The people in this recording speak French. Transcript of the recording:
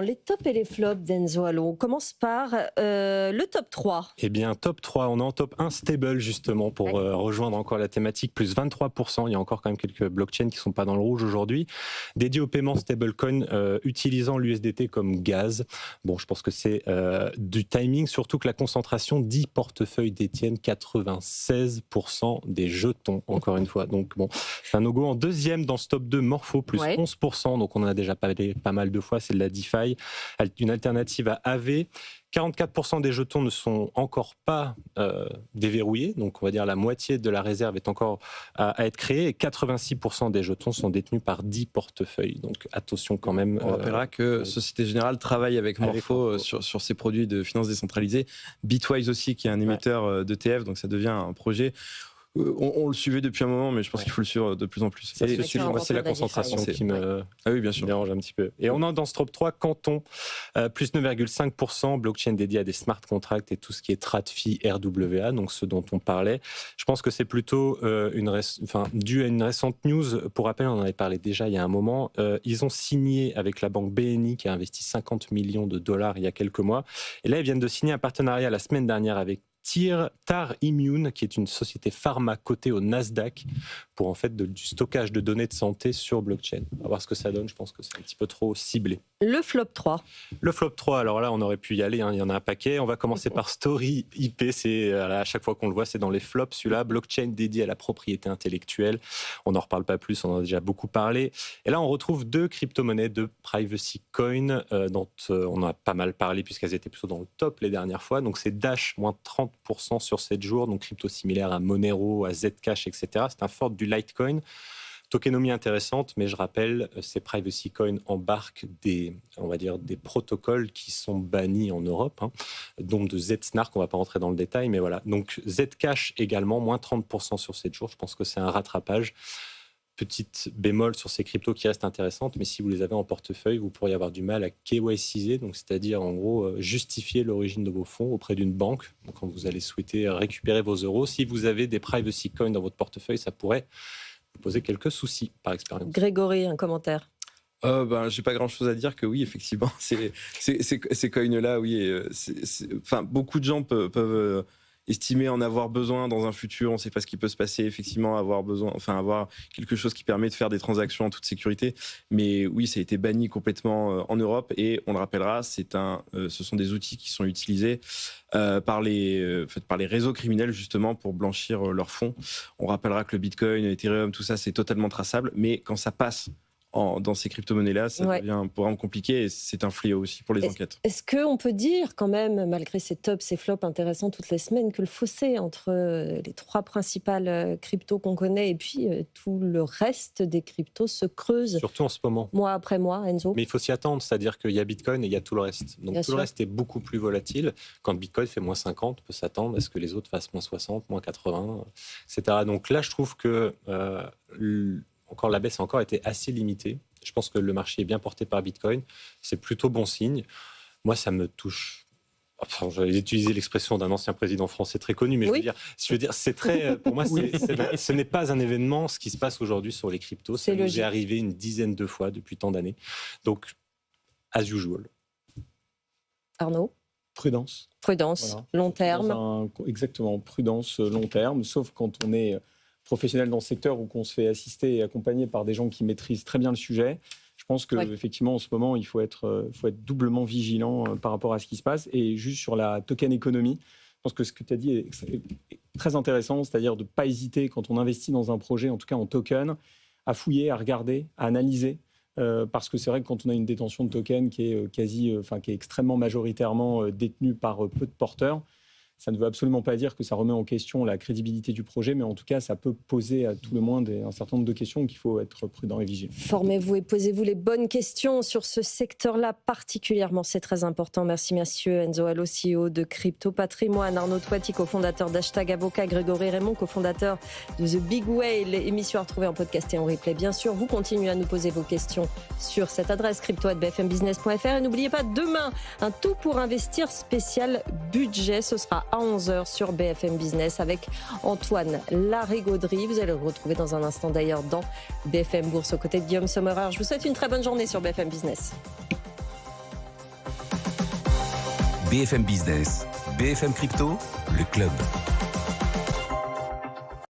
Les tops et les flops d'Enzo Allo. On commence par le top 3. Eh bien, top 3, on est en top 1 stable justement pour rejoindre encore la thématique, plus 23%. Il y a encore quand même quelques blockchains qui ne sont pas dans le rouge aujourd'hui. Dédié au paiement stablecoin utilisant l'USDT comme gaz. Bon, je pense que c'est du timing, surtout que la concentration 10 portefeuilles détiennent 96% des jetons, encore une fois. Donc bon, c'est un no-go. En deuxième, dans ce top 2, Morpho, plus 11%. Donc on en a déjà parlé pas mal de fois, c'est de la DeFi. Une alternative à AV. 44% des jetons ne sont encore pas déverrouillés, donc on va dire la moitié de la réserve est encore à être créée, et 86% des jetons sont détenus par 10 portefeuilles, donc attention quand même. On rappellera que Société Générale travaille avec Morpho sur ses produits de finances décentralisées, Bitwise aussi qui est un émetteur d'ETF, donc ça devient un projet. On le suivait depuis un moment, mais je pense qu'il faut le suivre de plus en plus. Moi, c'est la concentration qui me dérange un petit peu. Et on a dans ce top 3 Canton, plus 9,5%, blockchain dédié à des smart contracts et tout ce qui est TradFi, RWA, donc ce dont on parlait. Je pense que c'est plutôt dû à une récente news. Pour rappel, on en avait parlé déjà il y a un moment. Ils ont signé avec la banque BNI qui a investi 50 millions de dollars il y a quelques mois. Et là, ils viennent de signer un partenariat la semaine dernière avec TAR Immune, qui est une société pharma cotée au Nasdaq pour en fait du stockage de données de santé sur blockchain. On va voir ce que ça donne, je pense que c'est un petit peu trop ciblé. Le flop 3. Le flop 3, alors là on aurait pu y aller, il y en a un paquet. On va commencer par Story IP, c'est à chaque fois qu'on le voit c'est dans les flops, celui-là, blockchain dédié à la propriété intellectuelle. On n'en reparle pas plus, on en a déjà beaucoup parlé. Et là on retrouve deux crypto-monnaies, deux privacy coins dont on a pas mal parlé puisqu'elles étaient plutôt dans le top les dernières fois. Donc c'est Dash, moins 30% sur 7 jours, donc crypto similaire à Monero, à Zcash, etc. C'est un fork du Litecoin. Tokenomie intéressante, mais je rappelle, ces privacy coins embarquent des protocoles qui sont bannis en Europe, dont de Zsnark, on ne va pas rentrer dans le détail, mais voilà. Donc Zcash également, moins 30% sur 7 jours, je pense que c'est un rattrapage. Petite bémol sur ces cryptos qui restent intéressantes, mais si vous les avez en portefeuille, vous pourriez avoir du mal à KYCiser, donc c'est-à-dire en gros justifier l'origine de vos fonds auprès d'une banque. Donc, quand vous allez souhaiter récupérer vos euros, si vous avez des privacy coins dans votre portefeuille, ça pourrait vous poser quelques soucis par expérience. Grégory, un commentaire. J'ai pas grand chose à dire que oui, effectivement, ces coins-là, oui, beaucoup de gens peuvent estimer en avoir besoin dans un futur, on ne sait pas ce qui peut se passer, effectivement, avoir quelque chose qui permet de faire des transactions en toute sécurité. Mais oui, ça a été banni complètement en Europe et on le rappellera, ce sont des outils qui sont utilisés par les réseaux criminels justement pour blanchir leurs fonds. On rappellera que le Bitcoin, Ethereum, tout ça, c'est totalement traçable, mais quand ça passe dans ces crypto-monnaies-là, ça devient vraiment compliqué et c'est un fléau aussi pour les enquêtes. Est-ce qu'on peut dire quand même, malgré ces tops, ces flops intéressants toutes les semaines, que le fossé entre les trois principales cryptos qu'on connaît et puis tout le reste des cryptos se creuse? Surtout en ce moment. Mois après mois, Enzo. Mais il faut s'y attendre, c'est-à-dire qu'il y a Bitcoin et il y a tout le reste. Donc tout le reste est beaucoup plus volatile. Quand Bitcoin fait moins 50, on peut s'attendre à ce que les autres fassent moins 60, moins 80, etc. Donc là, je trouve que encore la baisse a encore été assez limitée. Je pense que le marché est bien porté par Bitcoin. C'est plutôt bon signe. Moi, ça me touche. Enfin, j'allais utiliser l'expression d'un ancien président français très connu, mais je veux dire, c'est très. Pour moi, ce n'est pas un événement. Ce qui se passe aujourd'hui sur les cryptos, ça nous est arrivé une dizaine de fois depuis tant d'années. Donc, as usual. Arnaud. Prudence. Voilà. Long terme. Exactement, prudence, long terme, sauf quand on est professionnel dans le secteur ou qu'on se fait assister et accompagner par des gens qui maîtrisent très bien le sujet. Je pense qu'effectivement, en ce moment, il faut être doublement vigilant par rapport à ce qui se passe. Et juste sur la token économie, je pense que ce que tu as dit est très intéressant, c'est-à-dire de ne pas hésiter quand on investit dans un projet, en tout cas en token, à fouiller, à regarder, à analyser. Parce que c'est vrai que quand on a une détention de token qui est qui est extrêmement majoritairement détenue par peu de porteurs, ça ne veut absolument pas dire que ça remet en question la crédibilité du projet, mais en tout cas, ça peut poser à tout le moins un certain nombre de questions qu'il faut être prudent et vigilant. Formez-vous et posez-vous les bonnes questions sur ce secteur-là particulièrement. C'est très important. Merci, messieurs. Enzo Allo, CEO de Crypto Patrimoine. Arnaud Toiti, cofondateur d'Hashtag Avocat. Grégory Raymond, cofondateur de The Big Whale. Émission à retrouver en podcast et en replay. Bien sûr, vous continuez à nous poser vos questions sur cette adresse crypto@bfmbusiness.fr. Et n'oubliez pas, demain, un tout pour investir spécial budget. Ce sera à 11h sur BFM Business avec Antoine Larigauderie. Vous allez le retrouver dans un instant d'ailleurs dans BFM Bourse aux côtés de Guillaume Sommerer. Je vous souhaite une très bonne journée sur BFM Business. BFM Business, BFM Crypto, le club.